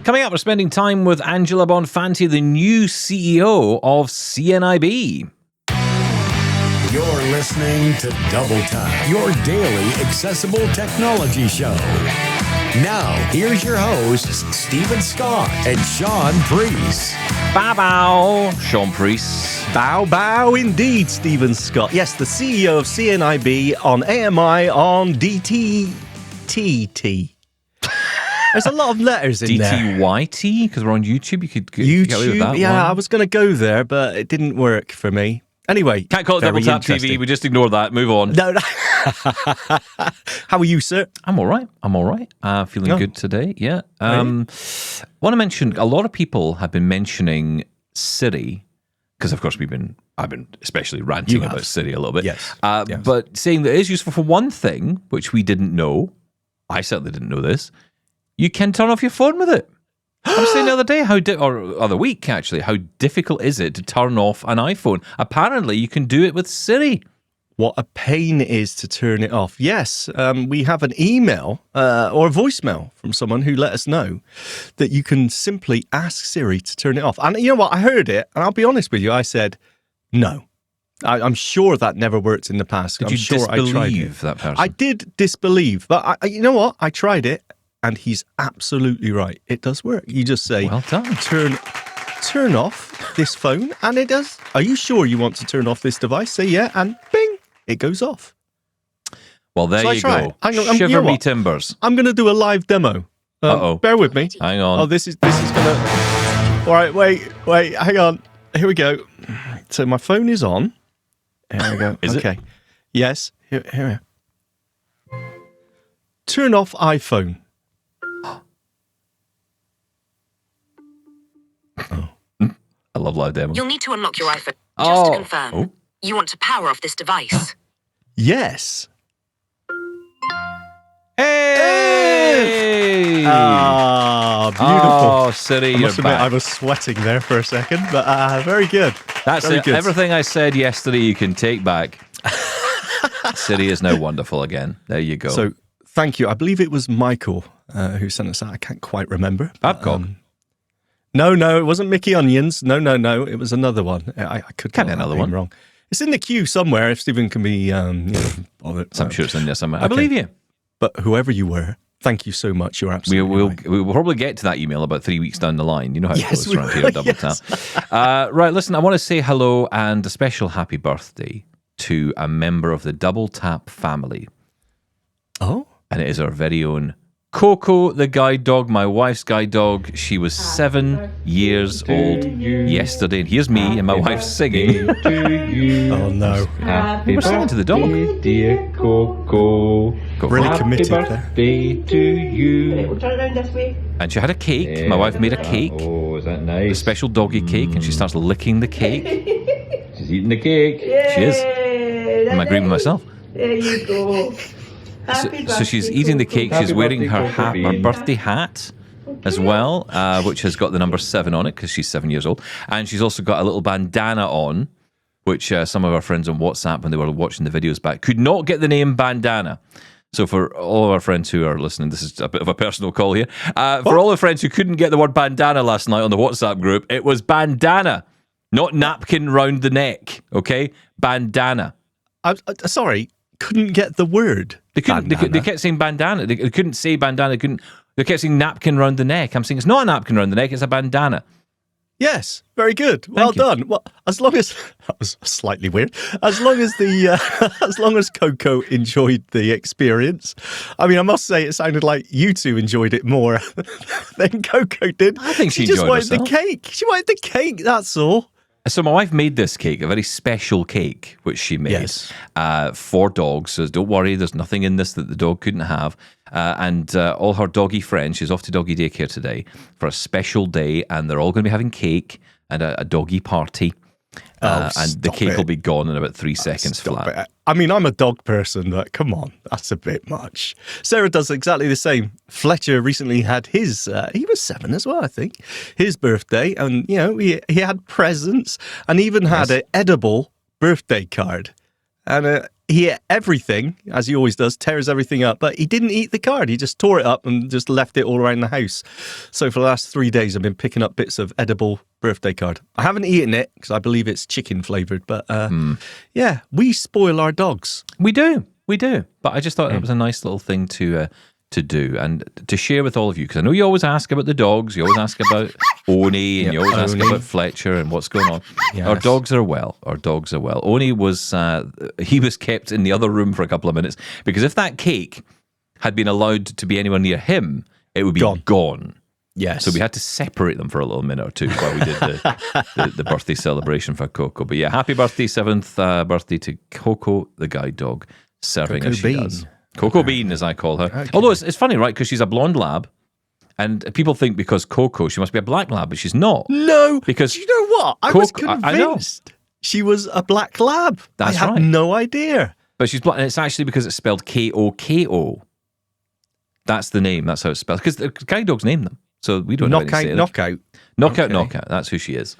Coming up, we're spending time with Angela Bonfanti, the new CEO of CNIB. You're listening to Double Tap, your daily accessible technology show. Now, here's your hosts, Stephen Scott and Shaun Priest. Bow bow, Shaun Priest. Bow bow indeed, Stephen Scott. Yes, the CEO of CNIB on AMI on DTTT. There's a lot of letters in there. DTYT, because we're on YouTube. You could get away with that. Yeah, I was going to go there, but it didn't work for me. Anyway, can't call it Double Tap TV. We just ignore that. Move on. No. How are you, sir? I'm all right. Feeling good today. Yeah. Want to mention, a lot of people have been mentioning Siri, because of course I've been especially ranting about Siri a little bit. Yes. But saying that it is useful for one thing, which we didn't know. I certainly didn't know this. You can turn off your phone with it. I was saying the other day, or other week actually, how difficult is it to turn off an iPhone? Apparently, you can do it with Siri. What a pain it is to turn it off. Yes, we have an email or a voicemail from someone who let us know that you can simply ask Siri to turn it off. And you know what? I heard it, and I'll be honest with you. I said, no. I'm sure that never worked in the past. Did you disbelieve that person? I did disbelieve, but you know what? I tried it. And he's absolutely right. It does work. You just say, well done. Turn off this phone, and it does. Are you sure you want to turn off this device? Say yeah, and bing, it goes off. Well, there you go. Shiver me timbers. I'm going to do a live demo. Bear with me. Hang on. Oh, this is going to... All right, wait, hang on. Here we go. So my phone is on. There we go. Is it? Yes. Here we are. Turn off iPhone. I love live demos. You'll need to unlock your iPhone. Just to confirm, you want to power off this device. Yes. Hey! Beautiful. Oh, Siri, you're back. I was sweating there for a second, but very good. That's very it. Good. Everything I said yesterday, you can take back. Siri is now wonderful again. There you go. So, thank you. I believe it was Michael who sent us that. I can't quite remember. Babcock. No, it wasn't Mickey Onions. No. It was another one. I could get another one wrong. It's in the queue somewhere. If Stephen can be bothered. I'm sure it's in there somewhere. I believe you. But whoever you were, thank you so much. You're absolutely right. We will probably get to that email about 3 weeks down the line. You know how it goes around here at Double Tap. Yes. Right, listen, I want to say hello and a special happy birthday to a member of the Double Tap family. Oh? And it is our very own Coco, the guide dog, my wife's guide dog. She was 7 years old yesterday. And here's me and my wife singing. Oh, no. We're singing to the dog. Dear Coco. Really committed there. Birthday to you. We'll turn around this way. And she had a cake. My wife made a cake. Oh, is that A nice? special doggy cake. And she starts licking the cake. She's eating the cake. She is. Am I agreeing with myself? There you go. So she's eating the cake. She's wearing her hat, her birthday hat as well, which has got the number 7 on it because she's 7 years old. And she's also got a little bandana on, which some of our friends on WhatsApp, when they were watching the videos back, could not get the name bandana. So for all of our friends who are listening, this is a bit of a personal call here. For all the friends who couldn't get the word bandana last night on the WhatsApp group, it was bandana, not napkin round the neck, okay? Bandana. Sorry, couldn't get the word. They couldn't. They kept saying bandana. They couldn't say bandana. They kept saying napkin round the neck. I'm saying it's not a napkin round the neck. It's a bandana. Yes, very good. Well done. Well, as long as that was slightly weird. As long as as long as Coco enjoyed the experience. I mean, I must say, it sounded like you two enjoyed it more than Coco did. I think she just enjoyed wanted herself. the cake. She wanted the cake. That's all. So my wife made this cake, a very special cake, which she made for dogs. So don't worry, there's nothing in this that the dog couldn't have. And all her doggy friends, she's off to doggy daycare today for a special day, and they're all going to be having cake and a doggy party. And the cake will be gone in about 3 seconds flat. I mean, I'm a dog person, but come on, that's a bit much. Sarah does exactly the same. Fletcher recently had his, he was 7 as well, I think, his birthday. And, you know, he had presents and even had an edible birthday card. And he ate everything, as he always does, tears everything up, but he didn't eat the card. He just tore it up and just left it all around the house. So for the last 3 days, I've been picking up bits of edible birthday card. I haven't eaten it because I believe it's chicken flavoured, but yeah, we spoil our dogs. We do. But I just thought it was a nice little thing to do and to share with all of you, because I know you always ask about the dogs, you always ask about Oni, and you always ask about Fletcher and what's going on. Yes. Our dogs are well. Oni was he was kept in the other room for a couple of minutes, because if that cake had been allowed to be anywhere near him, it would be gone. Yes. So we had to separate them for a little minute or two while we did the birthday celebration for Coco. But yeah, happy birthday, 7th birthday to Coco, the guide dog, serving Coco as she Bean. does. Coco Bean, as I call her. Okay. Although it's funny, right? Because she's a blonde lab, and people think because Coco, she must be a black lab, but she's not. No, Because do you know what? I was convinced she was a black lab. That's I had right. no idea. But she's black, and it's actually because it's spelled Koko. That's the name. That's how it's spelled. Because the guide dogs name them, so we don't know anything to say. Knockout. Knockout. That's who she is.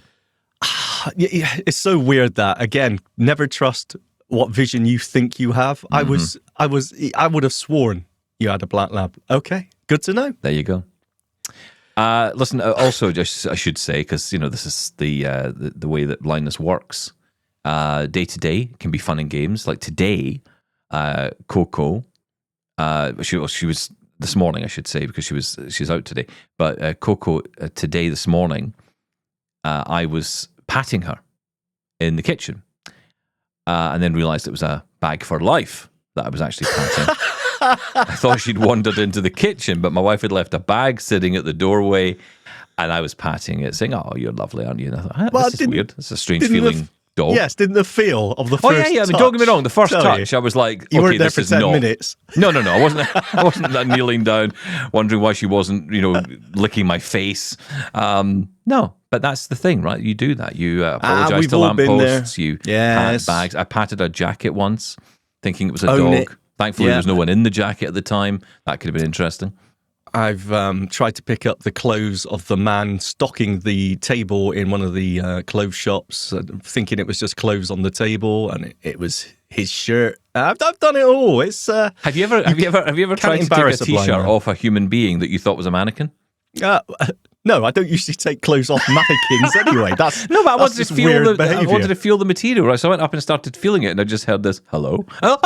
Yeah, it's so weird that, again, never trust what vision you think you have. I would have sworn you had a black lab. Okay, good to know. There you go. Listen, also, just I should say, because this is the way that blindness works. Day to day can be fun and games. Like today, Coco, she was this morning, I should say, because she's out today. But Coco, today this morning, I was patting her in the kitchen, and then realised it was a bag for life that I was actually patting. I thought she'd wandered into the kitchen, but my wife had left a bag sitting at the doorway, and I was patting it, saying, "Oh, you're lovely, aren't you?" And I thought, this is weird. It's a strange feeling dog. Yes, didn't the feel of the Oh first yeah. I mean, touch don't get me wrong. The first tell touch, you? I was like, You okay, weren't there this for is 10 not. minutes. No. I wasn't kneeling down, wondering why she wasn't, licking my face. No, but that's the thing, right? You do that. You apologise we've to all been there. lampposts. You Yes. pat bags. I patted a jacket once, thinking it was a Own dog. it. Thankfully, there was no one in the jacket at the time. That could have been interesting. I've tried to pick up the clothes of the man stocking the table in one of the clothes shops, thinking it was just clothes on the table, and it was his shirt. I've done it all. It's Have you ever tried to take embarrass a a blind t-shirt man. off a human being that you thought was a mannequin? no, I don't usually take clothes off mannequins anyway. That's No, but I that's wanted to just feel weird I behaviour. wanted to feel the material. Right? So I went up and started feeling it, and I just heard this hello. Oh,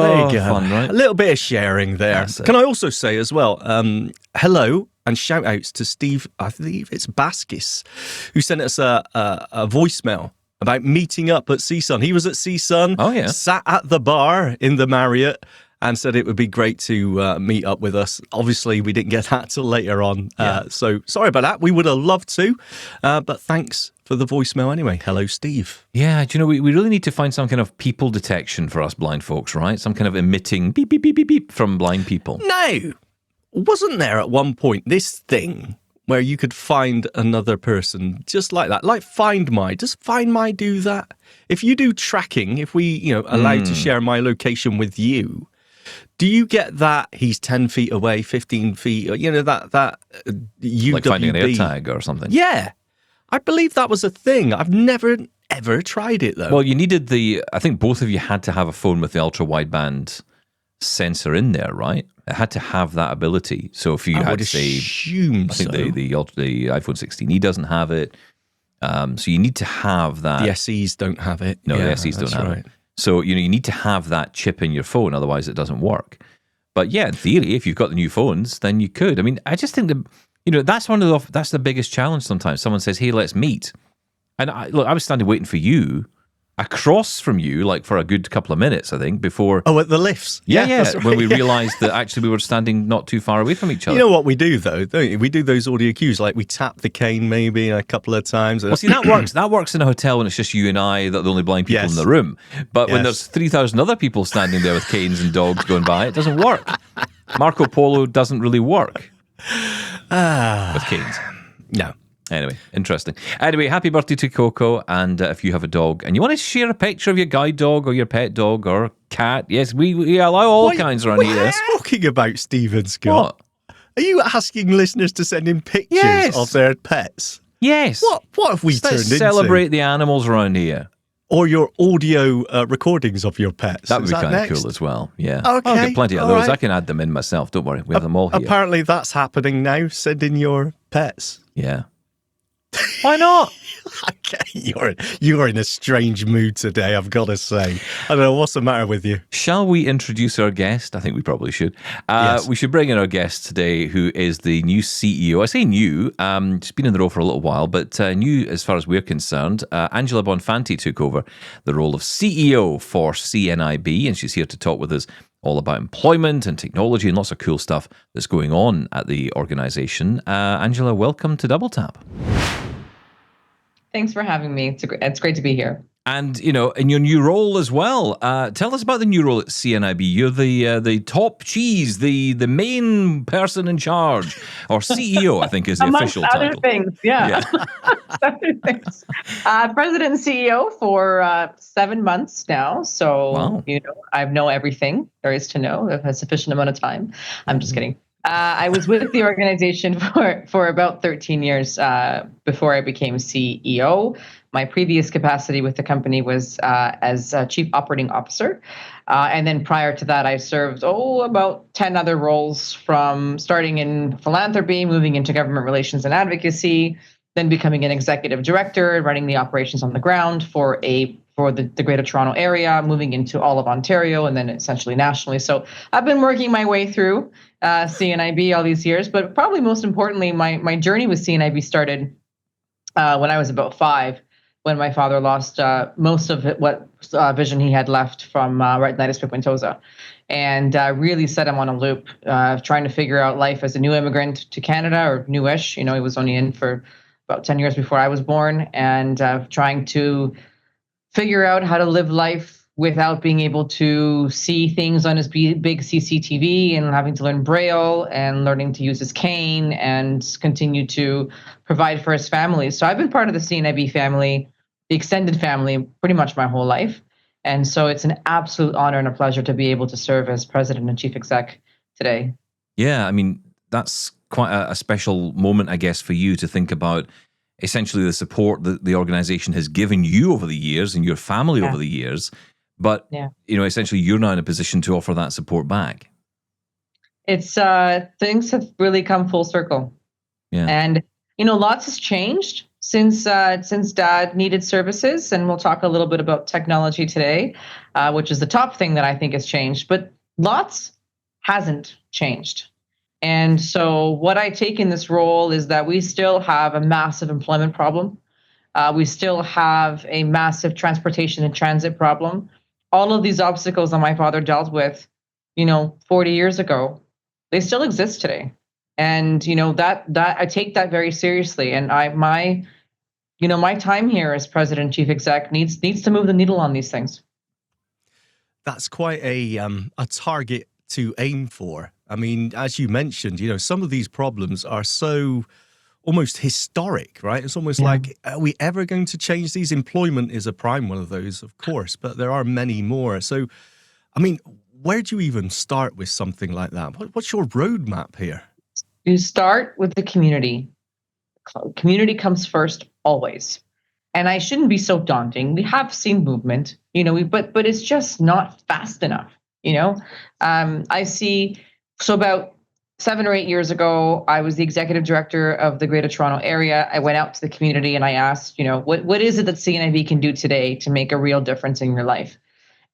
there you go. Fun, right? A little bit of sharing there. That's it. Can I also say as well, hello and shout outs to Steve, I believe it's Baskis, who sent us a voicemail about meeting up at CSUN. He was at CSUN, Oh, yeah. sat at the bar in the Marriott, and said it would be great to meet up with us. Obviously, we didn't get that till later on. So sorry about that. We would have loved to, but thanks for the voicemail anyway. Hello, Steve. Yeah, do you know, we really need to find some kind of people detection for us blind folks, right? Some kind of emitting beep, beep, beep, beep, beep from blind people. No, wasn't there at one point this thing where you could find another person just like that? Like Find My. Does Find My do that? If you do tracking, if we, allow to share my location with you, do you get that he's 10 feet away, 15 feet, that UWB? Like finding an AirTag or something. Yeah. I believe that was a thing. I've never, ever tried it, though. Well, you needed I think both of you had to have a phone with the ultra-wideband sensor in there, right? It had to have that ability. So if you I had, would say, assume I think so. the iPhone 16e doesn't have it. So you need to have that. The SEs don't have it. No, Yeah, the SEs don't that's have right. it. So, you need to have that chip in your phone, otherwise it doesn't work. But yeah, in theory, if you've got the new phones, then you could. I mean, I just think that's that's the biggest challenge sometimes. Someone says, "Hey, let's meet." And I was standing waiting for you across from you, like for a good couple of minutes, I think, before. Oh, at the lifts. Yeah. That's right. When we realised that actually we were standing not too far away from each other. You know what we do, though, don't you? We do those audio cues, like we tap the cane maybe a couple of times. Well, see, that works. That works in a hotel when it's just you and I, that the only blind people Yes. in the room. But when Yes. there's 3,000 other people standing there with canes and dogs going by, it doesn't work. Marco Polo doesn't really work with canes. No. Anyway, interesting. Anyway, happy birthday to Coco. And if you have a dog and you want to share a picture of your guide dog or your pet dog or cat, yes, we allow all kinds around what here. are you talking about, Stephen Scott? What? Are you asking listeners to send in pictures Yes. of their pets? Yes. What have we Let's turned into? celebrate the animals around here. Or your audio recordings of your pets. That would Is be that kind of next? cool as well. Yeah. Okay, I'll get plenty of all those. right. I can add them in myself. Don't worry. We have them all here. Apparently that's happening now. Send in your pets. Yeah. Why not? Okay, you're in a strange mood today, I've got to say. I don't know what's the matter with you. Shall we introduce our guest? I think we probably should. Yes. We should bring in our guest today, who is the new CEO. I say new. She's been in the role for a little while, but new as far as we're concerned. Angela Bonfanti took over the role of CEO for CNIB, and she's here to talk with us all about employment and technology and lots of cool stuff that's going on at the organisation. Angela, welcome to Double Tap. Thanks for having me. It's great to be here. And, you know, in your new role as well, tell us about the new role at CNIB. You're the top cheese, the main person in charge, or CEO, I think is the official title. Other things, yeah. Other things. President and CEO for 7 months now. So, Wow. you know, I know everything there is to know of a sufficient amount of time. I'm just kidding. I was with the organization for about 13 years before I became CEO. My previous capacity with the company was as Chief Operating Officer. And then prior to that, I served, about 10 other roles, from starting in philanthropy, moving into government relations and advocacy, then becoming an executive director, running the operations on the ground for the Greater Toronto Area, moving into all of Ontario, and then essentially nationally. So I've been working my way through CNIB all these years, but probably most importantly, my journey with CNIB started when I was about 5, when my father lost most of what vision he had left from retinitis pigmentosa, and really set him on a loop, trying to figure out life as a new immigrant to Canada, or newish. You know, he was only in for about 10 years before I was born, and trying to figure out how to live life without being able to see things on his big CCTV, and having to learn Braille and learning to use his cane and continue to provide for his family. So I've been part of the CNIB family, the extended family, pretty much my whole life. And so it's an absolute honor and a pleasure to be able to serve as president and chief exec today. Yeah, I mean, that's quite a special moment, I guess, for you to think about essentially the support that the organization has given you over the years and your family over the years. But, you know, essentially you're now in a position to offer that support back. It's things have really come full circle. Yeah. And, you know, lots has changed since Dad needed services. And we'll talk a little bit about technology today, which is the top thing that I think has changed. But lots hasn't changed. And so what I take in this role is that we still have a massive employment problem. We still have a massive transportation and transit problem. All of these obstacles that my father dealt with, 40 years ago, they still exist today. And, that I take that very seriously. And my time here as president and chief exec needs to move the needle on these things. That's quite a target to aim for. I mean, as you mentioned, some of these problems are so almost historic, right? It's almost like, are we ever going to change these? Employment is a prime one of those, of course, but there are many more. So, I mean, where do you even start with something like that? What's your roadmap here? You start with the community. Community comes first, always. And I shouldn't be so daunting. We have seen movement, but it's just not fast enough. I see. So about 7 or 8 years ago, I was the executive director of the Greater Toronto Area. I went out to the community and I asked, what is it that CNIB can do today to make a real difference in your life?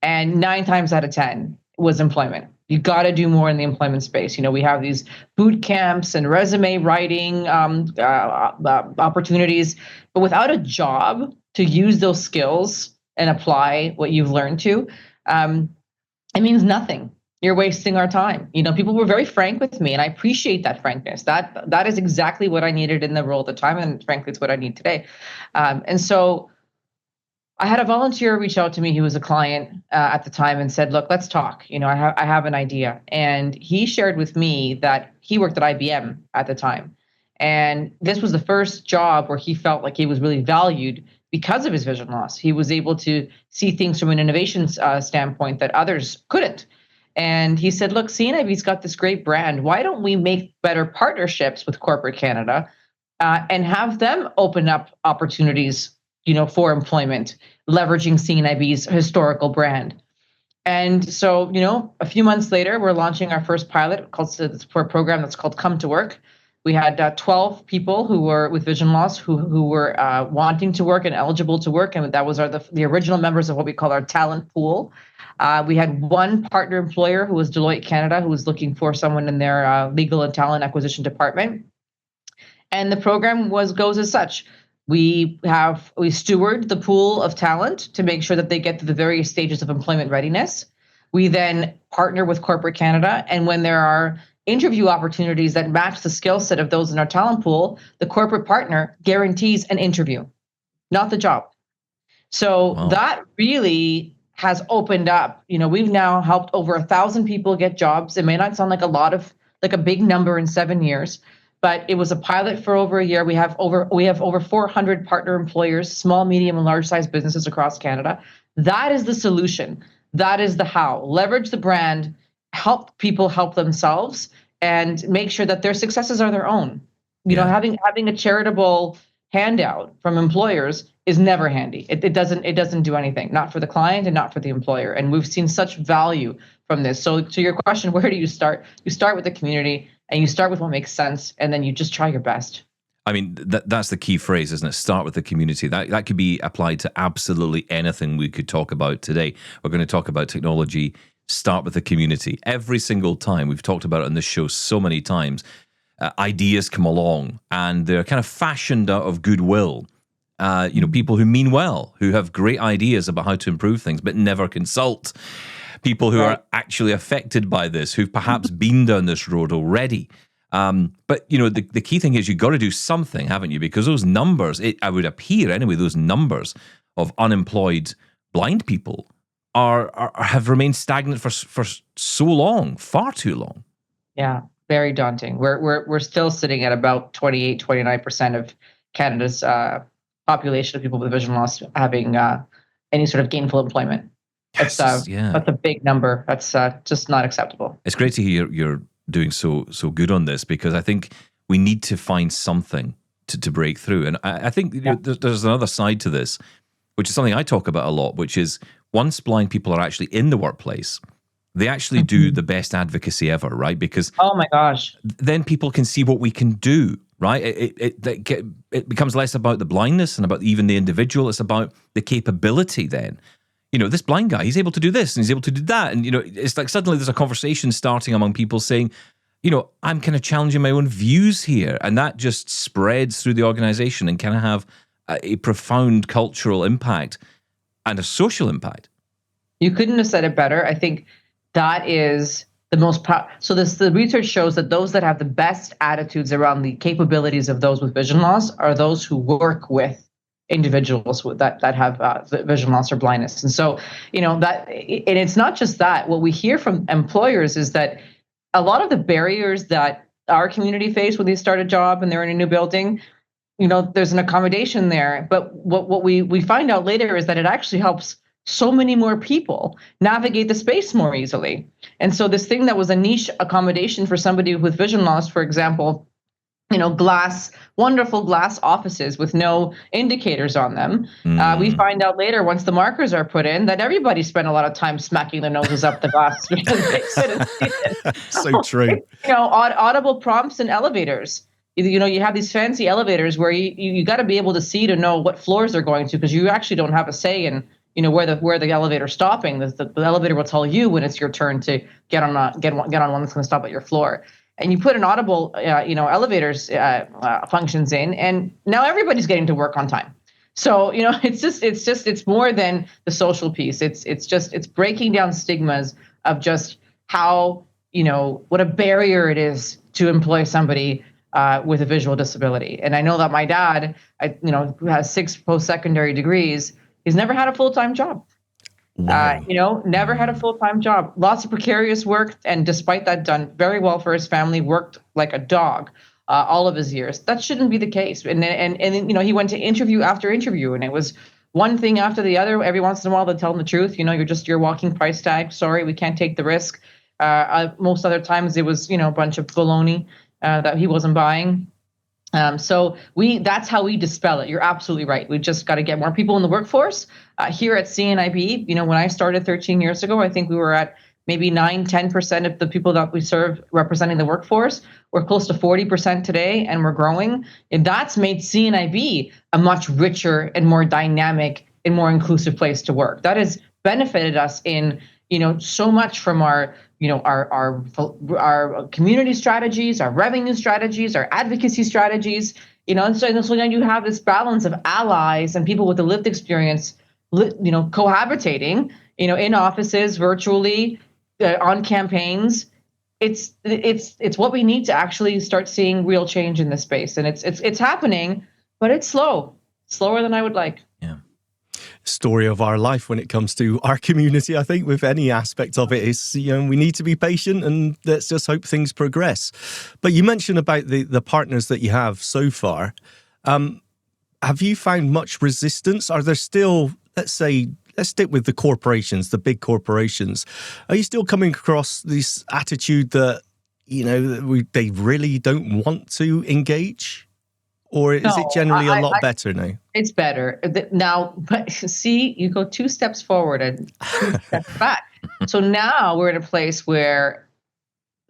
And 9 times out of 10 was employment. You got to do more in the employment space. We have these boot camps and resume writing opportunities, but without a job to use those skills and apply what you've learned to, it means nothing. You're wasting our time. People were very frank with me, and I appreciate that frankness. That is exactly what I needed in the role at the time, and frankly, it's what I need today. And so I had a volunteer reach out to me who was a client at the time and said, look, let's talk. I have an idea. And he shared with me that he worked at IBM at the time. And this was the first job where he felt like he was really valued because of his vision loss. He was able to see things from an innovation standpoint that others couldn't. And he said, look, CNIB's got this great brand. Why don't we make better partnerships with corporate Canada and have them open up opportunities, for employment, leveraging CNIB's historical brand. And so, a few months later, we're launching our first pilot for a program that's called Come to Work. We had 12 people who were with vision loss who were wanting to work and eligible to work, and that was the original members of what we call our talent pool. We had one partner employer who was Deloitte Canada, who was looking for someone in their legal and talent acquisition department. And the program goes as such. We steward the pool of talent to make sure that they get to the various stages of employment readiness. We then partner with corporate Canada, and when there are interview opportunities that match the skill set of those in our talent pool, the corporate partner guarantees an interview, not the job. So that really has opened up. We've now helped over 1,000 people get jobs. It may not sound like a big number in 7 years, but it was a pilot for over a year. We have over 400 partner employers, small, medium, and large size businesses across Canada. That is the solution. That is the how. Leverage the brand, help people help themselves, and make sure that their successes are their own. Having a charitable handout from employers is never handy. It doesn't do anything, not for the client and not for the employer. And we've seen such value from this. So to your question, where do you start? You start with the community, and you start with what makes sense, and then you just try your best. I mean, that's the key phrase, isn't it? Start with the community. That could be applied to absolutely anything we could talk about today. We're going to talk about technology. Start with the community. Every single time, we've talked about it on this show so many times, ideas come along, and they're kind of fashioned out of goodwill. People who mean well, who have great ideas about how to improve things, but never consult. People who are actually affected by this, who've perhaps been down this road already. But the key thing is you've got to do something, haven't you? Because those numbers, I would appear anyway, those numbers of unemployed blind people have remained stagnant for so long, far too long. Yeah, very daunting. We're still sitting at about 29% of Canada's population of people with vision loss having any sort of gainful employment. That's a big number. That's just not acceptable. It's great to hear you're doing so good on this, because I think we need to find something to break through. And I think there's another side to this, which is something I talk about a lot, which is once blind people are actually in the workplace, they actually do the best advocacy ever, right? Because oh my gosh, then people can see what we can do, right? It becomes less about the blindness and about even the individual. It's about the capability then. This blind guy, he's able to do this and he's able to do that. And, it's like suddenly there's a conversation starting among people saying, I'm kind of challenging my own views here. And that just spreads through the organization and kind of have a profound cultural impact and a social impact. You couldn't have said it better. I think that is the most the research shows that those that have the best attitudes around the capabilities of those with vision loss are those who work with individuals that have vision loss or blindness. And so, and it's not just that. What we hear from employers is that a lot of the barriers that our community face when they start a job and they're in a new building, there's an accommodation there. But what we find out later is that it actually helps so many more people navigate the space more easily. And so this thing that was a niche accommodation for somebody with vision loss, for example, wonderful glass offices with no indicators on them. We find out later, once the markers are put in, that everybody spent a lot of time smacking their noses up the glass because they couldn't see it. So true. Audible prompts in elevators. You have these fancy elevators where you got to be able to see to know what floors they're going to, because you actually don't have a say in where the elevator's stopping. The elevator will tell you when it's your turn to get on one that's going to stop at your floor. And you put an Audible, elevators functions in, and now everybody's getting to work on time. So, it's more than the social piece. It's breaking down stigmas of just how, what a barrier it is to employ somebody with a visual disability. And I know that my dad, who has 6 post-secondary degrees, he's never had a full-time job. Wow. Never had a full-time job, lots of precarious work. And despite that, done very well for his family, worked like a dog all of his years. That shouldn't be the case. And he went to interview after interview, and it was one thing after the other. Every once in a while, they'll tell him the truth. You're just your walking price tag. Sorry, we can't take the risk. Most other times it was, a bunch of baloney that he wasn't buying. So that's how we dispel it. You're absolutely right. We've just got to get more people in the workforce. Here at CNIB, when I started 13 years ago, I think we were at maybe 9-10% of the people that we serve representing the workforce. We're close to 40% today, and we're growing. And that's made CNIB a much richer and more dynamic and more inclusive place to work. That has benefited us in so much from our community strategies, our revenue strategies, our advocacy strategies, and so you have this balance of allies and people with the lived experience, cohabitating, in offices, virtually, on campaigns. It's what we need to actually start seeing real change in this space, and it's happening, but it's slower than I would like. Yeah. Story of our life when it comes to our community, I think, with any aspect of it is, we need to be patient and let's just hope things progress. But you mentioned about the partners that you have so far. Have you found much resistance? Are there still, let's stick with the corporations, the big corporations. Are you still coming across this attitude that, they really don't want to engage? Or is it generally a lot better now? It's better now, but see, you go 2 steps forward and 2 steps back. So now we're in a place where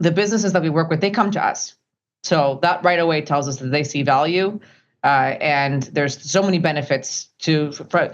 the businesses that we work with, they come to us. So that right away tells us that they see value, and there's so many benefits for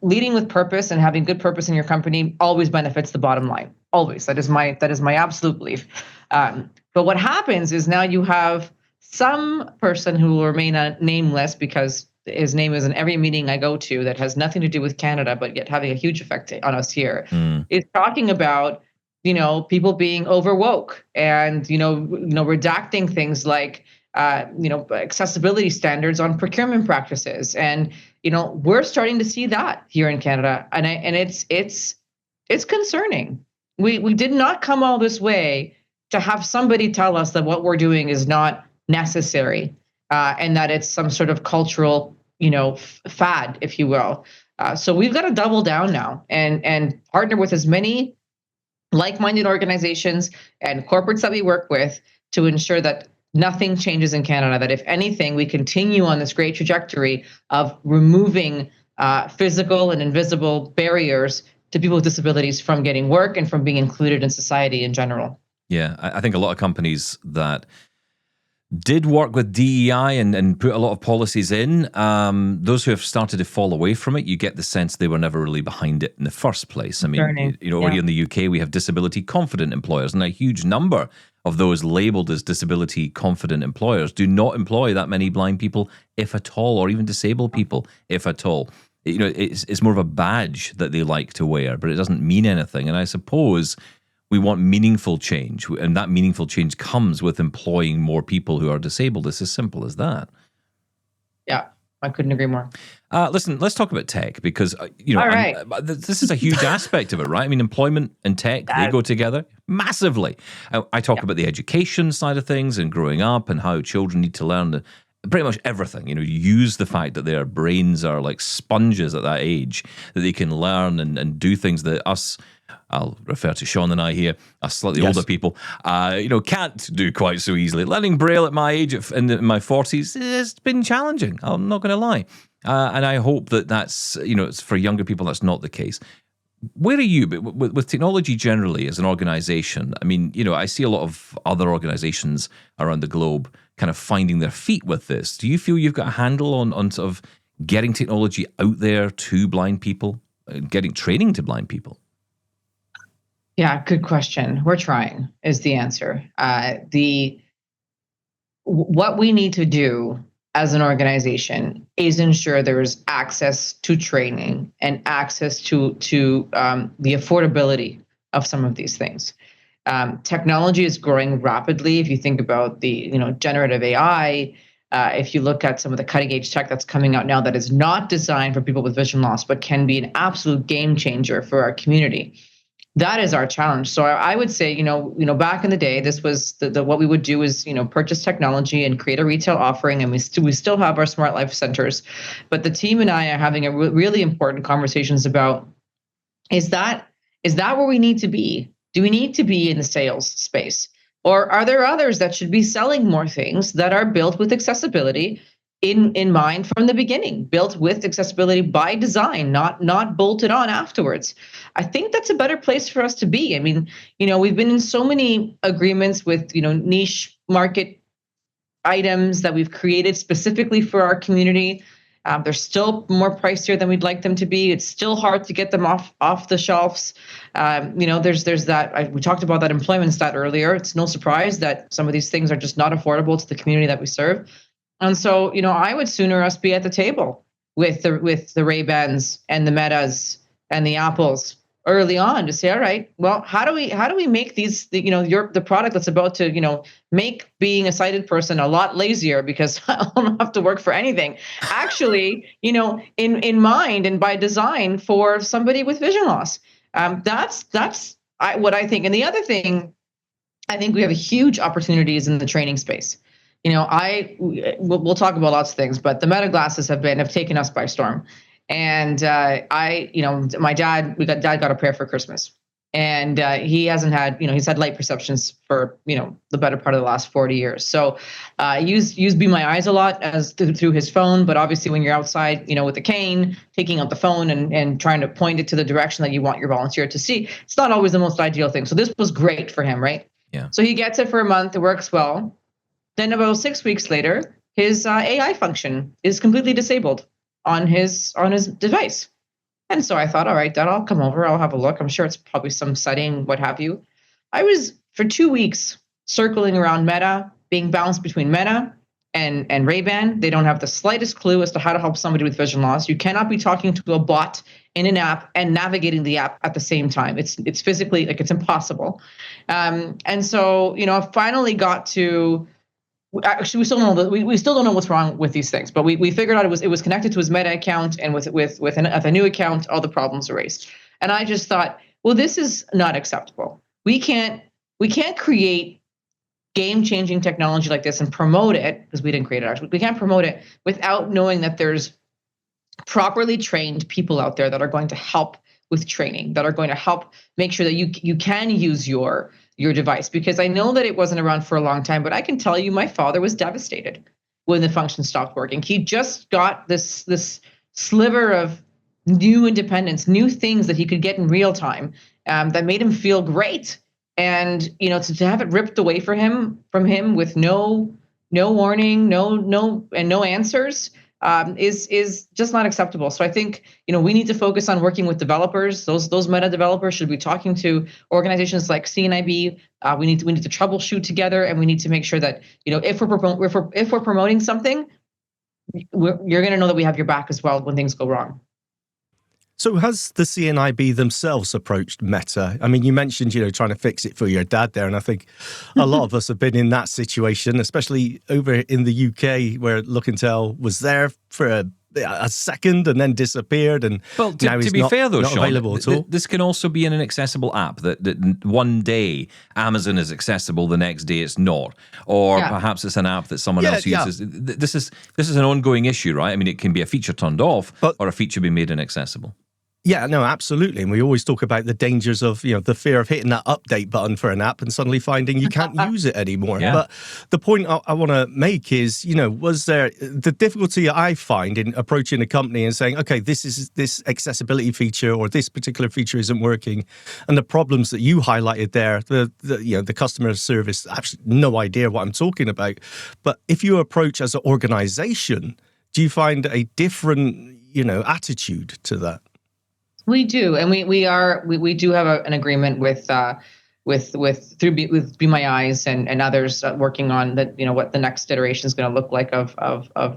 leading with purpose and having good purpose in your company always benefits the bottom line. Always, that is my absolute belief. But what happens is now you have some person who will remain nameless because his name is in every meeting I go to that has nothing to do with Canada, but yet having a huge effect on us here, is talking about, people being overwoke and, redacting things like, accessibility standards on procurement practices. And, we're starting to see that here in Canada. And it's concerning. We did not come all this way to have somebody tell us that what we're doing is not necessary, and that it's some sort of cultural, fad, if you will. So we've got to double down now and partner with as many like-minded organizations and corporates that we work with to ensure that nothing changes in Canada, that if anything, we continue on this great trajectory of removing physical and invisible barriers to people with disabilities from getting work and from being included in society in general. Yeah, I think a lot of companies that did work with DEI and put a lot of policies in, those who have started to fall away from it, you get the sense they were never really behind it in the first place. I mean, already in the UK, we have disability confident employers, and a huge number of those labeled as disability confident employers do not employ that many blind people, if at all, or even disabled people, if at all. It's more of a badge that they like to wear, but it doesn't mean anything. And I suppose we want meaningful change, and that meaningful change comes with employing more people who are disabled. It's as simple as that. Yeah, I couldn't agree more. Listen, let's talk about tech because, All right. this is a huge aspect of it, right? I mean, employment and tech, they go together massively. I talk about the education side of things and growing up and how children need to learn pretty much everything. Use the fact that their brains are like sponges at that age, that they can learn and do things that I'll refer to Shaun and I here, us slightly older people, can't do quite so easily. Learning Braille at my age, in my 40s, has been challenging. I'm not going to lie. And I hope that's, it's for younger people, that's not the case. Where are you with technology generally as an organization? I mean, I see a lot of other organizations around the globe kind of finding their feet with this. Do you feel you've got a handle on sort of getting technology out there to blind people, getting training to blind people? Yeah, good question. We're trying is the answer. What we need to do as an organization is ensure there is access to training and access to the affordability of some of these things. Technology is growing rapidly. If you think about the generative AI, if you look at some of the cutting edge tech that's coming out now that is not designed for people with vision loss, but can be an absolute game changer for our community. That is our challenge. So I would say, back in the day, this was what we would do is, purchase technology and create a retail offering, and we still have our SmartLife Centres. But the team and I are having a really important conversations about, is that where we need to be? Do we need to be in the sales space? Or are there others that should be selling more things that are built with accessibility in mind from the beginning, built with accessibility by design, not bolted on afterwards? I think that's a better place for us to be. I mean, we've been in so many agreements with, niche market items that we've created specifically for our community. They're still more pricier than we'd like them to be. It's still hard to get them off the shelves. There's that. We talked about that employment stat earlier. It's no surprise that some of these things are just not affordable to the community that we serve. And so, I would sooner us be at the table with the Ray-Bans and the Metas and the Apples early on to say, all right, well, how do we make these, the product that's about to, make being a sighted person a lot lazier because I don't have to work for anything, actually, in mind and by design for somebody with vision loss. That's what I think. And the other thing, I think we have a huge opportunities in the training space. We'll talk about lots of things, but the Meta glasses have taken us by storm. And my dad got a pair for Christmas, and he hasn't had, he's had light perceptions for, the better part of the last 40 years. So use Be My Eyes a lot as through his phone. But obviously when you're outside, with a cane, taking out the phone and trying to point it to the direction that you want your volunteer to see, it's not always the most ideal thing. So this was great for him, right? Yeah. So he gets it for a month. It works well. Then about 6 weeks later, his AI function is completely disabled on his device. And so I thought, all right, Dad, I'll come over. I'll have a look. I'm sure it's probably some setting, what have you. I was for 2 weeks circling around Meta, being bounced between Meta and Ray-Ban. They don't have the slightest clue as to how to help somebody with vision loss. You cannot be talking to a bot in an app and navigating the app at the same time. It's physically, it's impossible. And so, I finally got to. Actually, we still don't know what's wrong with these things, but we figured out it was connected to his Meta account, and with a new account, all the problems erased. And I just thought, well, this is not acceptable. We can't create game-changing technology like this and promote it, because we didn't create it actually. We can't promote it without knowing that there's properly trained people out there that are going to help with training, that are going to help make sure that you can use your device. Because I know that it wasn't around for a long time, but I can tell you my father was devastated when the function stopped working. He just got this sliver of new independence, new things that he could get in real time, that made him feel great. And to have it ripped away from him with no warning, no answers, is just not acceptable. So I think we need to focus on working with developers. Those Meta developers should be talking to organizations like CNIB. We need to troubleshoot together, and we need to make sure that if we're promoting something, you're going to know that we have your back as well when things go wrong. So has the CNIB themselves approached Meta? I mean, you mentioned, trying to fix it for your dad there. And I think a lot of us have been in that situation, especially over in the UK, where Look and Tell was there for a second and then disappeared. And well, now to be fair, though, not Shaun, available at all. This can also be in an accessible app that one day Amazon is accessible, the next day it's not. Or perhaps it's an app that someone else uses. Yeah. This is an ongoing issue, right? I mean, it can be a feature turned off or a feature being made inaccessible. Yeah, no, absolutely. And we always talk about the dangers of, the fear of hitting that update button for an app and suddenly finding you can't use it anymore. Yeah. But the point I want to make is, was there the difficulty I find in approaching a company and saying, okay, this accessibility feature or this particular feature isn't working, and the problems that you highlighted there, the customer service, actually no idea what I'm talking about. But if you approach as an organization, do you find a different, attitude to that? We do, and we do have an agreement with Be My Eyes and others working on that. What the next iteration is going to look like of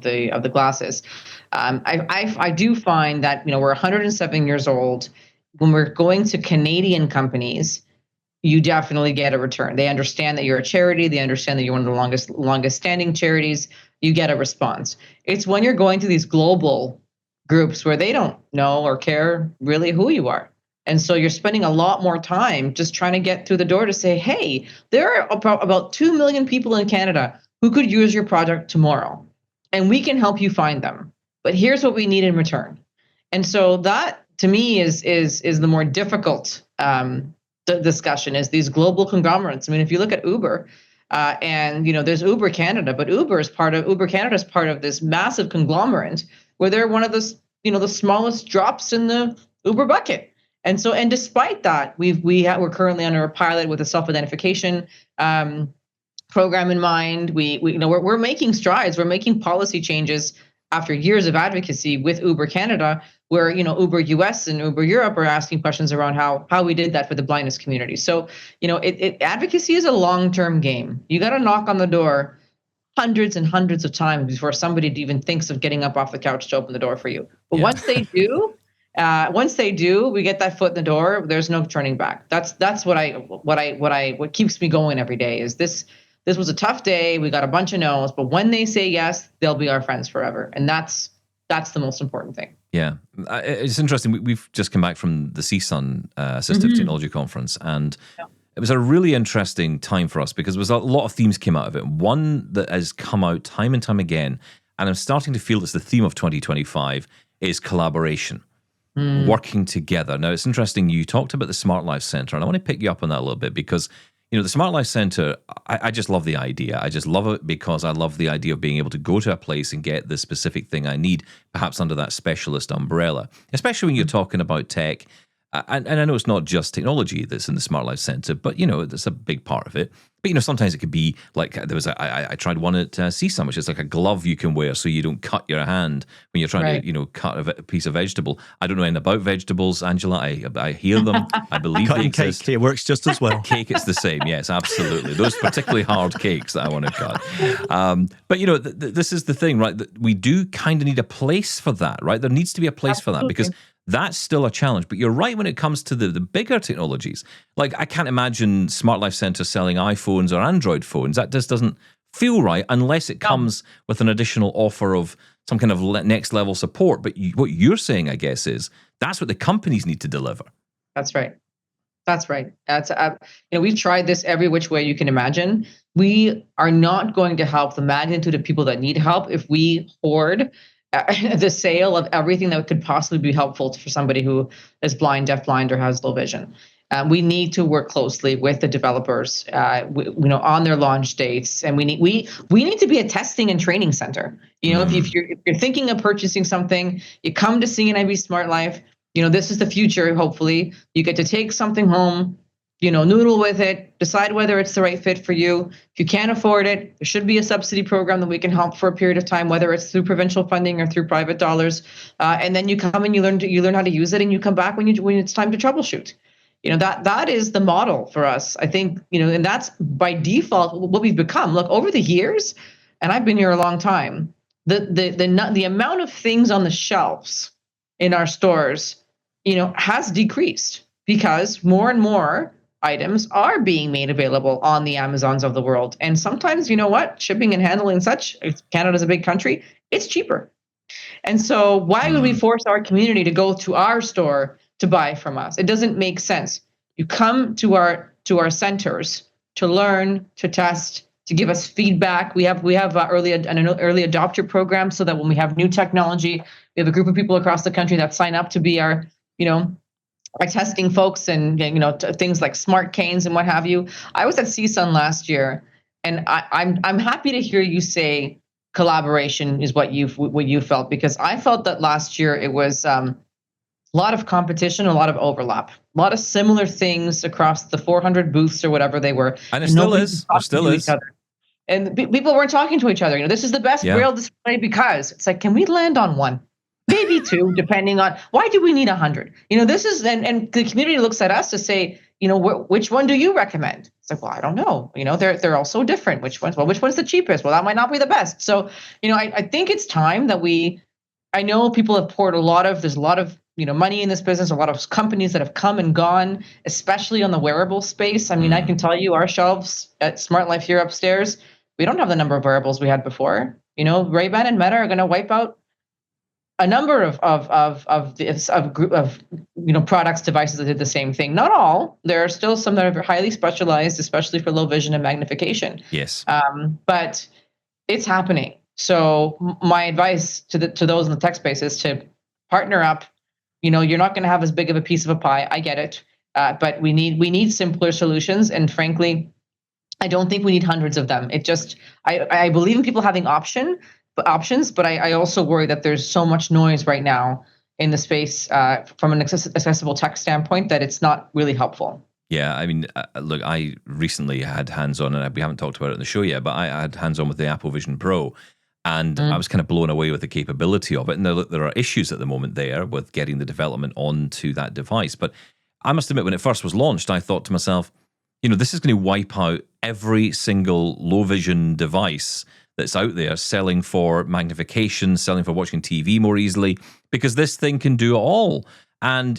the glasses. I do find that we're 107 years old. When we're going to Canadian companies, you definitely get a return. They understand that you're a charity. They understand that you're one of the longest standing charities. You get a response. It's when you're going to these global groups where they don't know or care really who you are. And so you're spending a lot more time just trying to get through the door to say, hey, there are about 2 million people in Canada who could use your product tomorrow, and we can help you find them. But here's what we need in return. And so that, to me, is the more difficult discussion is these global conglomerates. I mean, if you look at Uber, and there's Uber Canada, but Uber Canada is part of this massive conglomerate where they're one of the smallest drops in the Uber bucket. And so, and despite that, we're currently under a pilot with a self-identification program in mind. We're making strides. We're making policy changes after years of advocacy with Uber Canada, where Uber US and Uber Europe are asking questions around how we did that for the blindness community. So advocacy is a long-term game. You got to knock on the door hundreds and hundreds of times before somebody even thinks of getting up off the couch to open the door for you. But once they do, we get that foot in the door. There's no turning back. That's what keeps me going every day. Is this was a tough day. We got a bunch of no's, but when they say yes, they'll be our friends forever, and that's the most important thing. Yeah, it's interesting. We've just come back from the CSUN Assistive Technology Conference, and it was a really interesting time for us because there was a lot of themes came out of it. One that has come out time and time again, and I'm starting to feel it's the theme of 2025, is collaboration, working together. Now, it's interesting. You talked about the SmartLife Centre, and I want to pick you up on that a little bit because the SmartLife Centre, I just love the idea. I just love it because I love the idea of being able to go to a place and get the specific thing I need, perhaps under that specialist umbrella, especially when you're talking about tech. And I know it's not just technology that's in the SmartLife Centre, but, that's a big part of it. But, sometimes it could be like I tried one at CSUN, which is like a glove you can wear so you don't cut your hand when you're trying to, cut a piece of vegetable. I don't know anything about vegetables, Angela. I hear them. I believe they exist. Cake, it works just as well. Cake, it's the same. Yes, absolutely. Those particularly hard cakes that I want to cut. But, this is the thing, right? That we do kind of need a place for that, right? There needs to be a place for that because that's still a challenge. But you're right when it comes to the bigger technologies. Like, I can't imagine SmartLife Centre selling iPhones or Android phones. That just doesn't feel right unless it comes with an additional offer of some kind of next level support. But what you're saying, I guess, is that's what the companies need to deliver. That's right. That's we've tried this every which way you can imagine. We are not going to help the magnitude of people that need help if we hoard the sale of everything that could possibly be helpful for somebody who is blind, deafblind, or has low vision. We need to work closely with the developers, on their launch dates, and we need to be a testing and training center. If you're thinking of purchasing something, you come to CNIB Smart Life. This is the future. Hopefully, you get to take something home, noodle with it, decide whether it's the right fit for you. If you can't afford it, there should be a subsidy program that we can help for a period of time, whether it's through provincial funding or through private dollars. And then you come and you learn how to use it, and you come back when it's time to troubleshoot. That is the model for us. I think, and that's by default what we've become. Look, over the years, and I've been here a long time, the amount of things on the shelves in our stores, has decreased because more and more items are being made available on the Amazons of the world. And sometimes, shipping and handling and such, Canada's a big country, it's cheaper. And so why would we force our community to go to our store to buy from us? It doesn't make sense. You come to our centers to learn, to test, to give us feedback. We have an early adopter program so that when we have new technology, we have a group of people across the country that sign up to be our testing folks, and things like smart canes and what have you. I was at CSUN last year, and I'm happy to hear you say collaboration is what you felt, because I felt that last year it was a lot of competition, a lot of overlap, a lot of similar things across the 400 booths or whatever they were. And it still is. There still is. And people weren't talking to each other. This is the best Braille display because it's like, can we land on one? Maybe two, depending on why do we need 100? This is, and the community looks at us to say, which one do you recommend? It's like, well, I don't know. They're all so different. Which one's the cheapest? Well, that might not be the best. So, I think it's time that I know people have poured there's a lot of, money in this business, a lot of companies that have come and gone, especially on the wearable space. I mean, I can tell you our shelves at Smart Life here upstairs, we don't have the number of wearables we had before. Ray-Ban and Meta are going to wipe out a number of products, devices that did the same thing. Not all. There are still some that are highly specialized, especially for low vision and magnification. Yes. But it's happening. So my advice to those in the tech space is to partner up. You're not going to have as big of a piece of a pie. I get it. But we need simpler solutions. And frankly, I don't think we need hundreds of them. I believe in people having options, but I also worry that there's so much noise right now in the space from an accessible tech standpoint that it's not really helpful. Yeah, I mean, look, I recently had hands-on, and we haven't talked about it in the show yet, but I had hands-on with the Apple Vision Pro, and I was kind of blown away with the capability of it. And there are issues at the moment there with getting the development onto that device. But I must admit, when it first was launched, I thought to myself, this is going to wipe out every single low-vision device that's out there selling for magnification, selling for watching TV more easily, because this thing can do it all. And,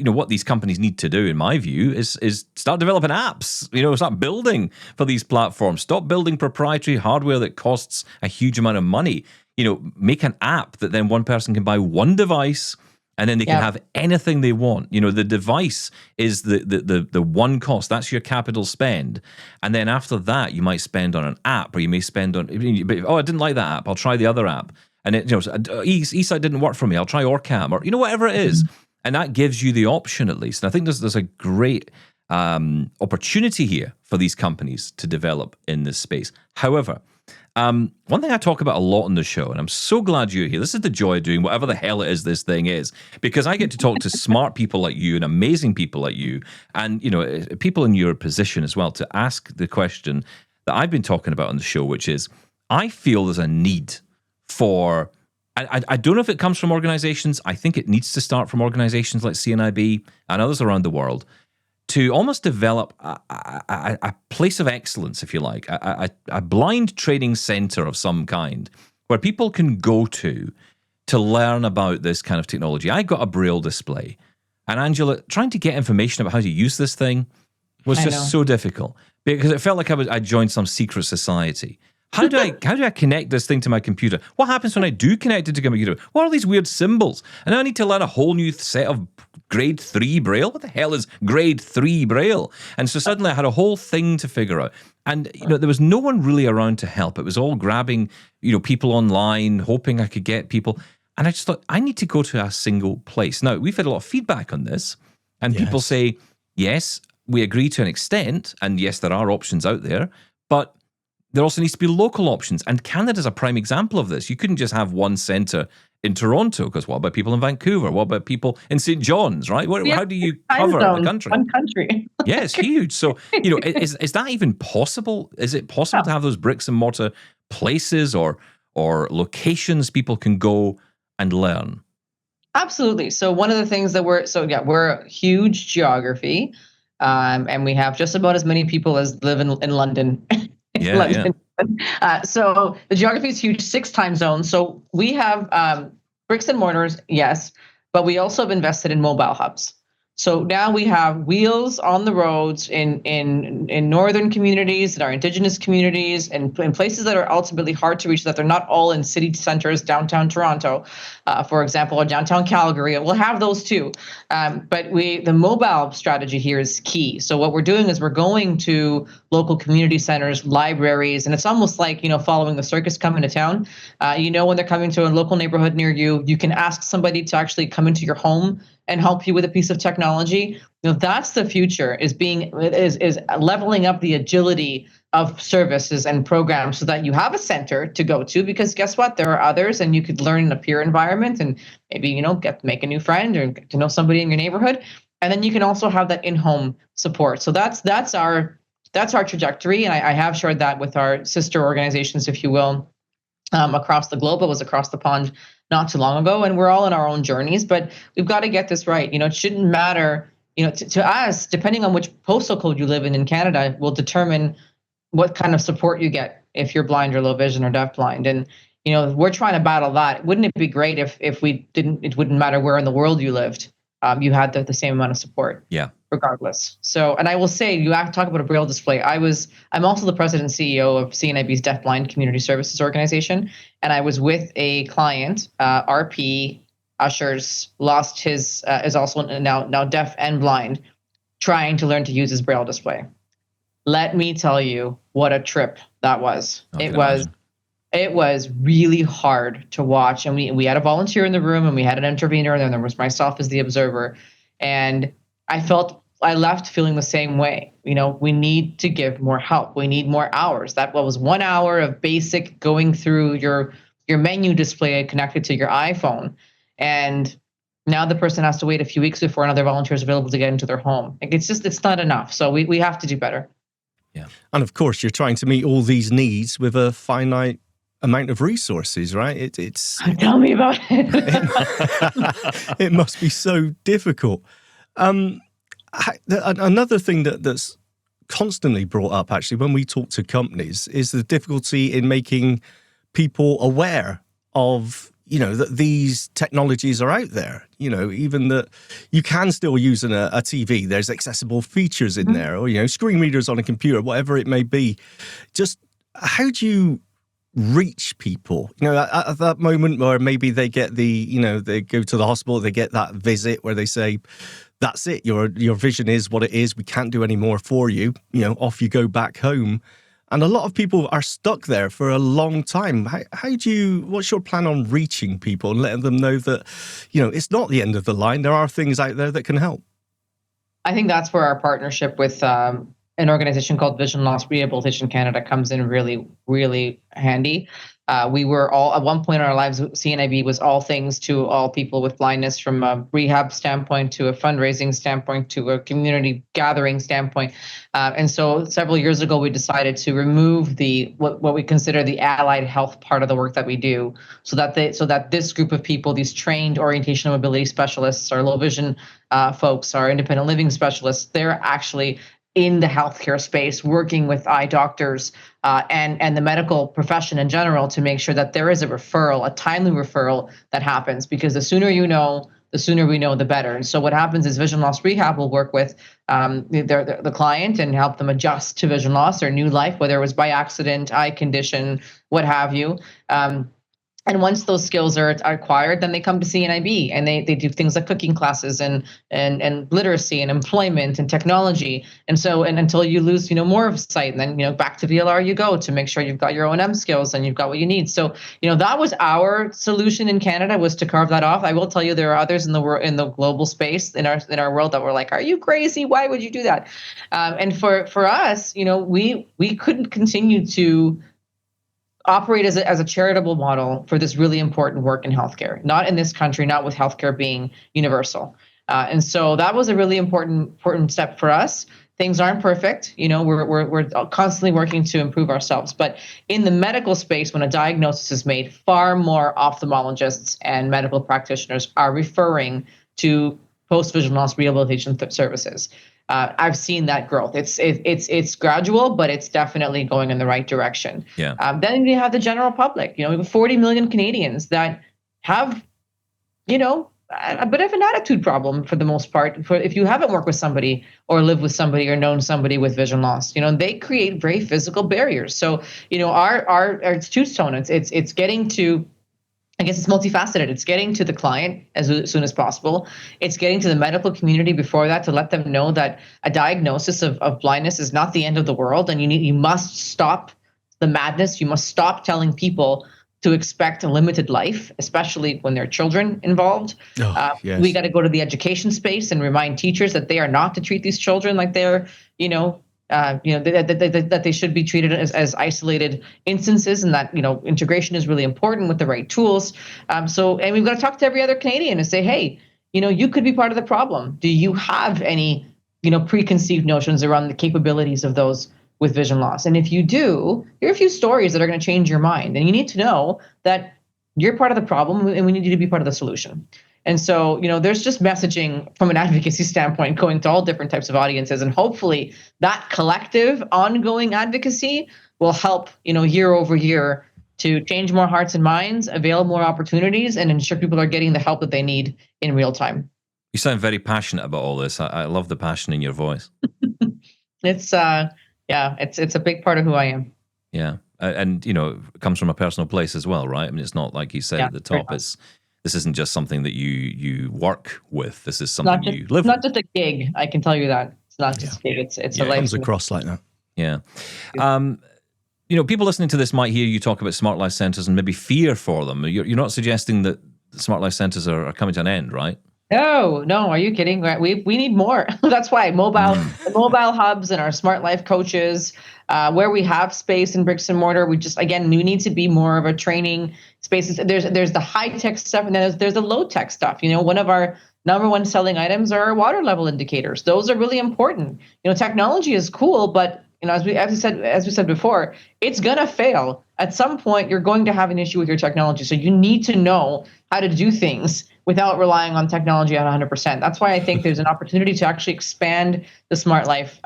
what these companies need to do, in my view, is start developing apps, start building for these platforms. Stop building proprietary hardware that costs a huge amount of money. Make an app that then one person can buy one device and then they can have anything they want. The device is the one cost. That's your capital spend. And then after that, you might spend on an app, or you may spend on, I didn't like that app, I'll try the other app. And eSight didn't work for me, I'll try Orcam, or whatever it is. And that gives you the option, at least. And I think there's a great opportunity here for these companies to develop in this space. However, one thing I talk about a lot on the show, and I'm so glad you're here. This is the joy of doing whatever the hell it is this thing is, because I get to talk to smart people like you and amazing people like you, and people in your position as well, to ask the question that I've been talking about on the show, which is, I feel there's a need for, I don't know if it comes from organizations. I think it needs to start from organizations like CNIB and others around the world, to almost develop a place of excellence, if you like, a blind training center of some kind, where people can go to learn about this kind of technology. I got a Braille display, and Angela, trying to get information about how to use this thing was just so difficult, because it felt like I joined some secret society. How do I connect this thing to my computer? What happens when I do connect it to my computer? What are these weird symbols? And now I need to learn a whole new set of grade 3 Braille. What the hell is grade 3 Braille? And so suddenly I had a whole thing to figure out. And there was no one really around to help. It was all grabbing people online, hoping I could get people. And I just thought, I need to go to a single place. Now, we've had a lot of feedback on this, and people say, yes, we agree to an extent, and yes, there are options out there, but there also needs to be local options. And Canada's a prime example of this. You couldn't just have one centre in Toronto, because what about people in Vancouver? What about people in St. John's, right? How do you cover the country? One country. Yeah, it's huge. So, is that even possible? Is it possible to have those bricks and mortar places or locations people can go and learn? Absolutely. So one of the things that we're huge geography, and we have just about as many people as live in London. So the geography is huge, 6 time zones. So we have bricks and mortars, yes, but we also have invested in mobile hubs. So now we have wheels on the roads in northern communities, in our indigenous communities, and in places that are ultimately hard to reach, that they're not all in city centers, downtown Toronto, for example, or downtown Calgary. We'll have those too. But the mobile strategy here is key. So what we're doing is we're going to local community centers, libraries, and it's almost like, following the circus coming to town. When they're coming to a local neighborhood near you, you can ask somebody to actually come into your home and help you with a piece of technology. That's the future, is leveling up the agility of services and programs so that you have a center to go to, because guess what? There are others, and you could learn in a peer environment and maybe, make a new friend or get to know somebody in your neighborhood. And then you can also have that in-home support. So that's our trajectory. And I have shared that with our sister organizations, if you will, across the globe. It was across the pond not too long ago, and we're all in our own journeys, but we've got to get this right. It shouldn't matter, to us, depending on which postal code you live in Canada, will determine what kind of support you get if you're blind or low vision or deafblind. And, we're trying to battle that. Wouldn't it be great if it wouldn't matter where in the world you lived, you had the same amount of support. Yeah. Regardless. So, and I will say, you have to talk about a Braille display. I'm also the president and CEO of CNIB's Deafblind Community Services Organization. And I was with a client, RP Ushers, lost his, is also now deaf and blind, trying to learn to use his Braille display. Let me tell you what a trip that was. It was really hard to watch. And we had a volunteer in the room, and we had an intervener, and then there was myself as the observer. And I felt I left feeling the same way. We need to give more help. We need more hours. That was 1 hour of basic going through your menu display connected to your iPhone. And now the person has to wait a few weeks before another volunteer is available to get into their home. It's not enough. So we have to do better. Yeah. And of course, you're trying to meet all these needs with a finite amount of resources, right? It's Tell me about it. it must be so difficult. Another thing that's constantly brought up, actually, when we talk to companies, is the difficulty in making people aware of, that these technologies are out there. Even that you can still use a TV. There's accessible features in there, or, screen readers on a computer, whatever it may be. Just how do you reach people, at that moment where maybe they get they go to the hospital, they get that visit where they say, that's it, your vision is what it is, we can't do any more for you, off you go back home. And a lot of people are stuck there for a long time. What's your plan on reaching people and letting them know that, it's not the end of the line, there are things out there that can help? I think that's where our partnership with an organization called Vision Loss Rehabilitation Canada comes in really, really handy. We were all, at one point in our lives, CNIB was all things to all people with blindness, from a rehab standpoint to a fundraising standpoint to a community gathering standpoint. And so several years ago, we decided to remove what we consider the allied health part of the work that we do, so that this group of people, these trained orientation and mobility specialists, our low vision folks, our independent living specialists, they're actually in the healthcare space, working with eye doctors and the medical profession in general to make sure that there is a timely referral that happens. Because the sooner the sooner we know, the better. And so what happens is Vision Loss Rehab will work with the client and help them adjust to vision loss, their new life, whether it was by accident, eye condition, what have you. And once those skills are acquired, then they come to CNIB and they do things like cooking classes and literacy and employment and technology. And until you lose, more of sight, and then, back to VLR you go to make sure you've got your O&M skills and you've got what you need. So, that was our solution in Canada, was to carve that off. I will tell you, there are others in the world, in the global space, in our world, that were like, are you crazy? Why would you do that? And for us, we couldn't continue to operate as a charitable model for this really important work in healthcare, not in this country, not with healthcare being universal. And so that was a really important step for us. Things aren't perfect. We're constantly working to improve ourselves. But in the medical space, when a diagnosis is made, far more ophthalmologists and medical practitioners are referring to post-vision loss rehabilitation services. I've seen that growth. It's gradual, but it's definitely going in the right direction. Yeah. Then you have the general public. We have 40 million Canadians that have, a bit of an attitude problem for the most part. If you haven't worked with somebody or lived with somebody or known somebody with vision loss, they create very physical barriers. So, our it's two-tone. It's getting to, I guess it's multifaceted. It's getting to the client as soon as possible. It's getting to the medical community before that, to let them know that a diagnosis of blindness is not the end of the world, and you must stop the madness. You must stop telling people to expect a limited life, especially when there are children involved. Yes. We got to go to the education space and remind teachers that they are not to treat these children like they're, that they should be treated as isolated instances, and that, integration is really important with the right tools. And we've got to talk to every other Canadian and say, hey, you could be part of the problem. Do you have any, preconceived notions around the capabilities of those with vision loss? And if you do, here are a few stories that are going to change your mind. And you need to know that you're part of the problem and we need you to be part of the solution. And so, there's just messaging from an advocacy standpoint going to all different types of audiences. And hopefully that collective ongoing advocacy will help, year over year, to change more hearts and minds, avail more opportunities, and ensure people are getting the help that they need in real time. You sound very passionate about all this. I love the passion in your voice. It's a big part of who I am. Yeah. And, it comes from a personal place as well, right? I mean, it's not like you said at the top, this isn't just something that you work with. This is something you live with. It's not just a gig. I can tell you that. It's not just a gig. It's a life. It comes across like that. Yeah. People listening to this might hear you talk about SmartLife Centres and maybe fear for them. You're not suggesting that SmartLife Centres are coming to an end, right? No, are you kidding? We need more. That's why the mobile hubs and our Smart Life coaches, where we have space in bricks and mortar, we need to be more of a training spaces. There's the high tech stuff, and then there's the low tech stuff. One of our number one selling items are our water level indicators. Those are really important. Technology is cool, but as we said before, it's gonna fail. At some point, you're going to have an issue with your technology. So you need to know how to do things without relying on technology at 100%. That's why I think there's an opportunity to actually expand the Smart Life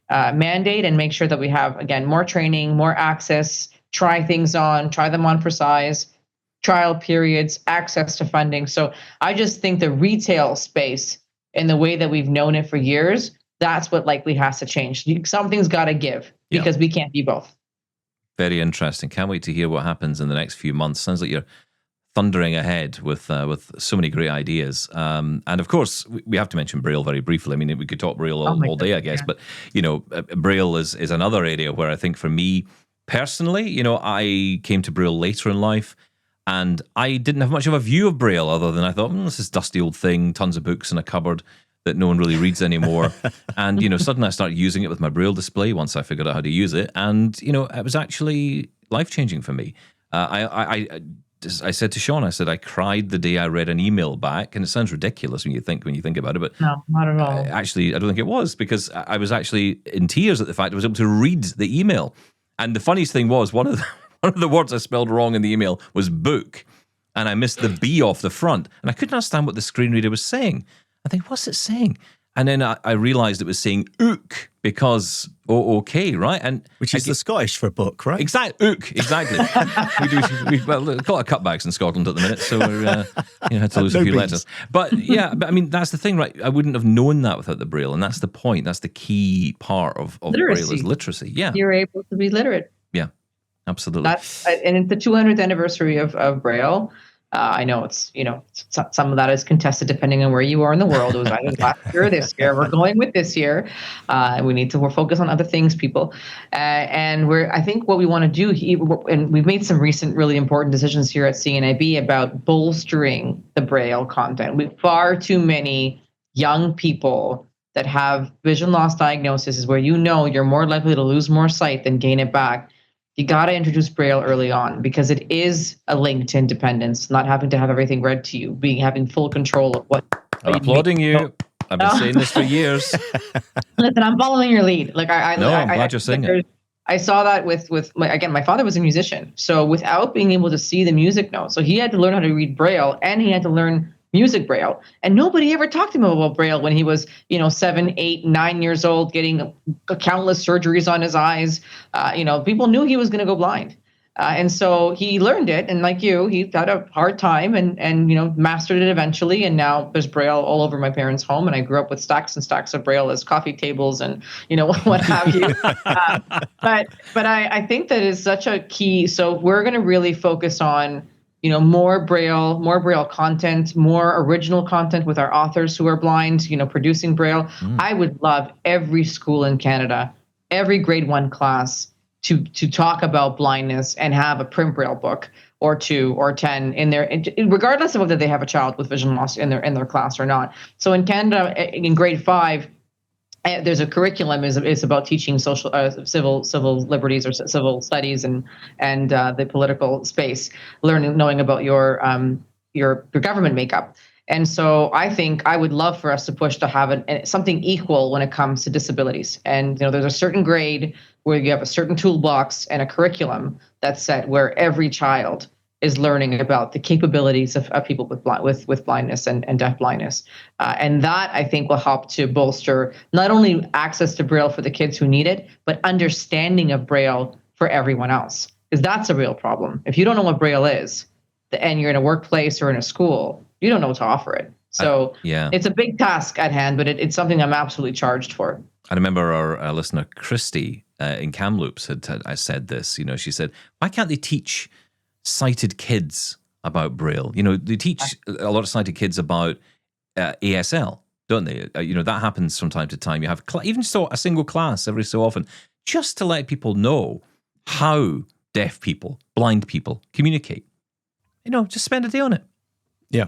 mandate and make sure that we have, again, more training, more access, try them on for size, trial periods, access to funding. So I just think the retail space, in the way that we've known it for years, that's what likely has to change. Something's got to give, because we can't be both. Very interesting. Can't wait to hear what happens in the next few months. Sounds like you're thundering ahead with so many great ideas. And of course, we have to mention Braille very briefly. I mean, we could talk Braille all day, I guess. Yeah. But, Braille is another area where I think for me personally, I came to Braille later in life, and I didn't have much of a view of Braille other than I thought, this is dusty old thing, tons of books in a cupboard that no one really reads anymore. And, suddenly I started using it with my Braille display once I figured out how to use it. And, it was actually life-changing for me. I said to Shaun, I cried the day I read an email back, and it sounds ridiculous when you think about it, but no, not at all. Actually, I don't think it was, because I was actually in tears at the fact I was able to read the email. And the funniest thing was, one of the words I spelled wrong in the email was book, and I missed the B off the front, and I couldn't understand what the screen reader was saying. I think, what's it saying? And then I realized it was saying ook, because okay, right? And which is the Scottish for book, right? Exactly, ook, exactly. we call it cutbacks in Scotland at the minute, so we're had to lose a few letters. But I mean, that's the thing, right? I wouldn't have known that without the Braille, and that's the point. That's the key part of Braille is literacy. Yeah, you're able to be literate. Yeah, absolutely. And it's the 200th anniversary of Braille. I know it's, some of that is contested depending on where you are in the world. It was either last year or this year. We're going with this year. We need to focus on other things, people. And I think what we want to do, and we've made some recent really important decisions here at CNIB about bolstering the Braille content. We have far too many young people that have vision loss diagnoses where you're more likely to lose more sight than gain it back. You got to introduce Braille early on, because it is a link to independence, not having to have everything read to you, having full control of what. I'm applauding you. I've been saying this for years. Listen, I'm following your lead. I'm glad you're saying it. I saw that with my father was a musician, so without being able to see the music notes, so he had to learn how to read Braille, and he had to learn music Braille. And nobody ever talked to him about Braille when he was, 7, 8, 9 years old, getting countless surgeries on his eyes. People knew he was going to go blind. And so he learned it. And like you, he had a hard time and mastered it eventually. And now there's Braille all over my parents' home. And I grew up with stacks and stacks of Braille as coffee tables and, what have you. But I think that is such a key. So we're going to really focus on more Braille content, more original content with our authors who are blind, producing Braille. I would love every school in Canada, every grade 1 class to talk about blindness and have a print Braille book or 2 or 10 in there, regardless of whether they have a child with vision loss in their class or not. So in Canada, in grade 5, there's a curriculum is about teaching social civil liberties or civil studies and the political space, knowing about your government makeup. And so I think I would love for us to push to have something equal when it comes to disabilities. And there's a certain grade where you have a certain toolbox and a curriculum that's set where every child is learning about the capabilities of people with blindness and deafblindness. And that, I think, will help to bolster not only access to Braille for the kids who need it, but understanding of Braille for everyone else. Because that's a real problem. If you don't know what Braille is, and you're in a workplace or in a school, you don't know to offer it. So It's a big task at hand, but it's something I'm absolutely charged for. I remember our listener, Christy, in Kamloops, had said this. She said, why can't they teach sighted kids about Braille? They teach a lot of sighted kids about ASL, don't they? That happens from time to time. You have even so a single class every so often, just to let people know how deaf people, blind people communicate. Just spend a day on it. Yeah.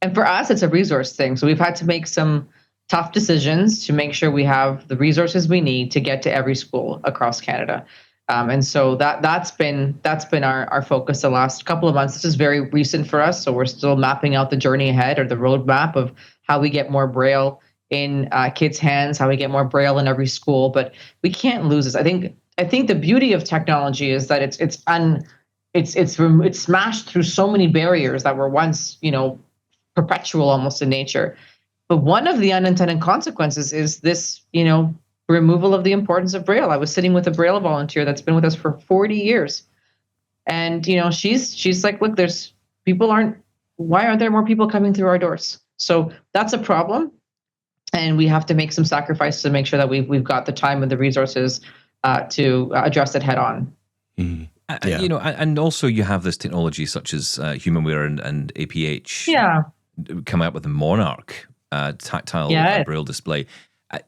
And for us, it's a resource thing. So we've had to make some tough decisions to make sure we have the resources we need to get to every school across Canada. And so that's been our focus the last couple of months. This is very recent for us, so we're still mapping out the journey ahead, or the roadmap of how we get more Braille in kids' hands, how we get more Braille in every school. But we can't lose this. I think the beauty of technology is that it's smashed through so many barriers that were once, perpetual almost in nature. But one of the unintended consequences is this, removal of the importance of Braille. I was sitting with a Braille volunteer that's been with us for 40 years. And, she's like, look, why aren't there more people coming through our doors? So that's a problem. And we have to make some sacrifices to make sure that we've got the time and the resources to address it head on. Mm-hmm. And also you have this technology such as HumanWare and APH coming up with the Monarch tactile Braille display.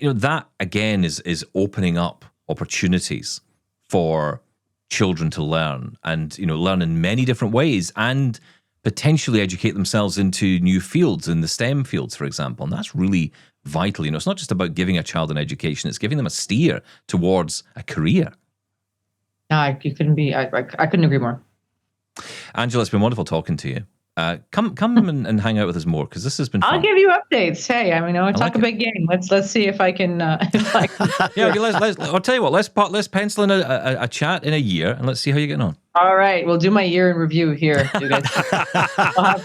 That again is opening up opportunities for children to learn and, learn in many different ways and potentially educate themselves into new fields in the STEM fields, for example. And that's really vital. It's not just about giving a child an education, it's giving them a steer towards a career. I couldn't agree more. Angela, it's been wonderful talking to you. Come and hang out with us more, because this has been fun. I'll give you updates. Hey, I talk a big game. Let's see if I can. Yeah, I'll tell you what. Let's pencil in a chat in a year, and let's see how you're getting on. All right, we'll do my year in review here, you guys.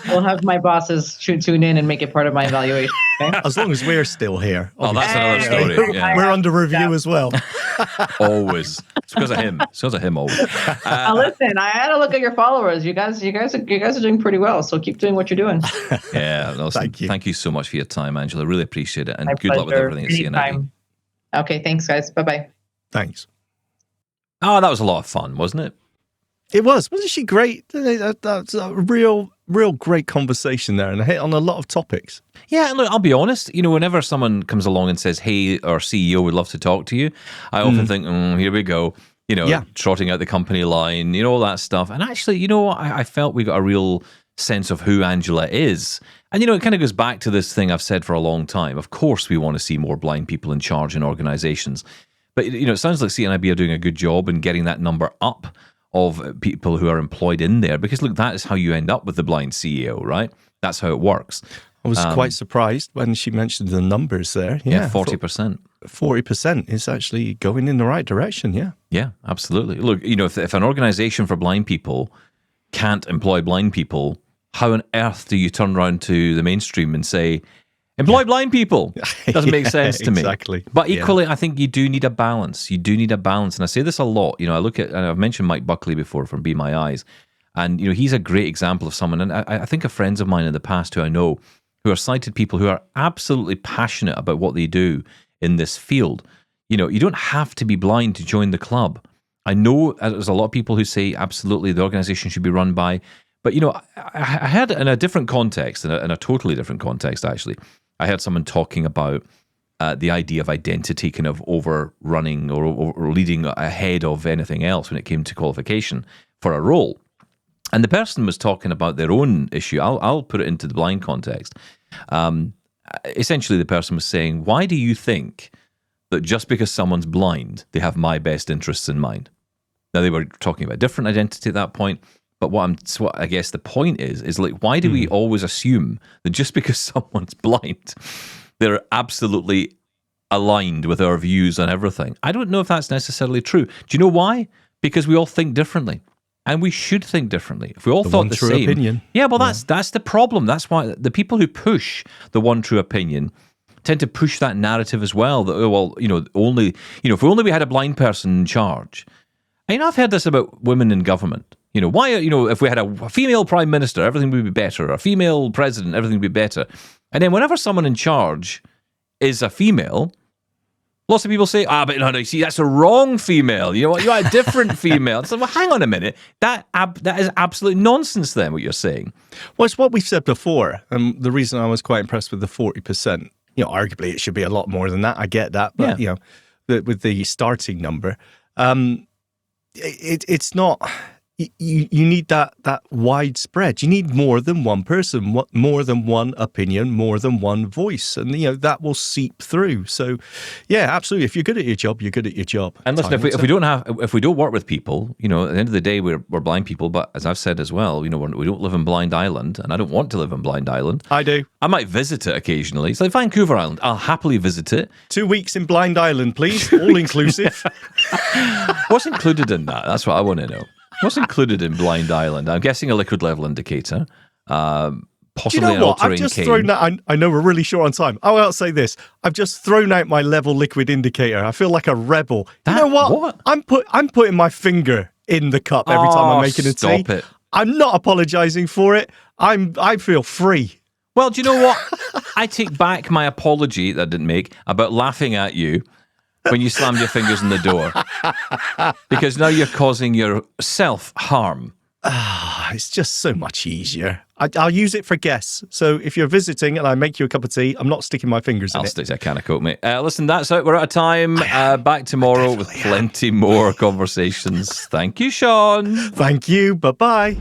we'll have my bosses tune in and make it part of my evaluation. Okay? As long as we're still here. Oh, that's another story. Yeah. We're under review as well. Always. It's because of him. It's because of him always. Listen, I had a look at your followers. You guys are doing pretty well. So keep doing what you're doing. Yeah. Awesome. Thank you so much for your time, Angela. Really appreciate it. And my good luck with everything at CNIB. Okay. Thanks, guys. Bye-bye. Thanks. Oh, that was a lot of fun, wasn't it? It was. Wasn't she great? That's a real great conversation there, and I hit on a lot of topics. Yeah, and look, I'll be honest, whenever someone comes along and says, hey, our CEO would love to talk to you, I often think, here we go, trotting out the company line, all that stuff. And actually, I felt we got a real sense of who Angela is. And, it kind of goes back to this thing I've said for a long time. Of course, we want to see more blind people in charge in organizations. But, it sounds like CNIB are doing a good job in getting that number up of people who are employed in there, because look, that is how you end up with the blind CEO, right? That's how it works. I was quite surprised when she mentioned the numbers there. Yeah, 40%. 40% is actually going in the right direction, yeah. Yeah, absolutely. Look, if an organization for blind people can't employ blind people, how on earth do you turn around to the mainstream and say, employ blind people? Doesn't make sense to me. Exactly. But equally, I think you do need a balance. You do need a balance. And I say this a lot. I look at, and I've mentioned Mike Buckley before from Be My Eyes. And, he's a great example of someone. And I think of friends of mine in the past who I know who are sighted people who are absolutely passionate about what they do in this field. You don't have to be blind to join the club. I know there's a lot of people who say absolutely the organization should be run by. But, I had in a different context, in a totally different context, actually, I heard someone talking about the idea of identity kind of overrunning or leading ahead of anything else when it came to qualification for a role. And the person was talking about their own issue. I'll put it into the blind context. Essentially, the person was saying, why do you think that just because someone's blind, they have my best interests in mind? Now, they were talking about different identity at that point. But what I guess the point is like, why do we always assume that just because someone's blind, they're absolutely aligned with our views on everything? I don't know if that's necessarily true. Do you know why? Because we all think differently. And we should think differently. If we all thought the same, opinion. Yeah, well, that's the problem. That's why the people who push the one true opinion tend to push that narrative as well. That only if only we had a blind person in charge. And I've heard this about women in government. Why? If we had a female prime minister, everything would be better. A female president, everything would be better. And then whenever someone in charge is a female, lots of people say, but no, you see, that's a wrong female. You're a different female. So, well, hang on a minute. That is absolute nonsense then, what you're saying. Well, it's what we've said before. And the reason I was quite impressed with the 40%, arguably it should be a lot more than that. I get that. But, with the starting number, it's not... you need that widespread. You need more than one person, more than one opinion, more than one voice, and that will seep through. So, yeah, absolutely. If you're good at your job, you're good at your job. And listen, if we don't work with people, at the end of the day, we're blind people. But as I've said as well, we don't live in Blind Island, and I don't want to live in Blind Island. I do. I might visit it occasionally. It's like Vancouver Island. I'll happily visit it. 2 weeks in Blind Island, please, all inclusive. What's included in that? That's what I want to know. What's included in Blind Island? I'm guessing a liquid level indicator, possibly an all-terrain cane. I've just thrown out. I know we're really short on time. I'll say this: I've just thrown out my level liquid indicator. I feel like a rebel. You know what? I'm putting my finger in the cup every time I'm making a tea. Stop it! I'm not apologising for it. I feel free. Well, do you know what? I take back my apology that I didn't make about laughing at you when you slammed your fingers in the door, because now you're causing yourself harm. It's just so much easier. I'll use it for guests. So if you're visiting and I make you a cup of tea, I'm not sticking my fingers in it. I'll stick to a can of Coke, mate. Listen, that's it. We're out of time. Back tomorrow with plenty more conversations. Thank you, Shaun. Thank you. Bye-bye.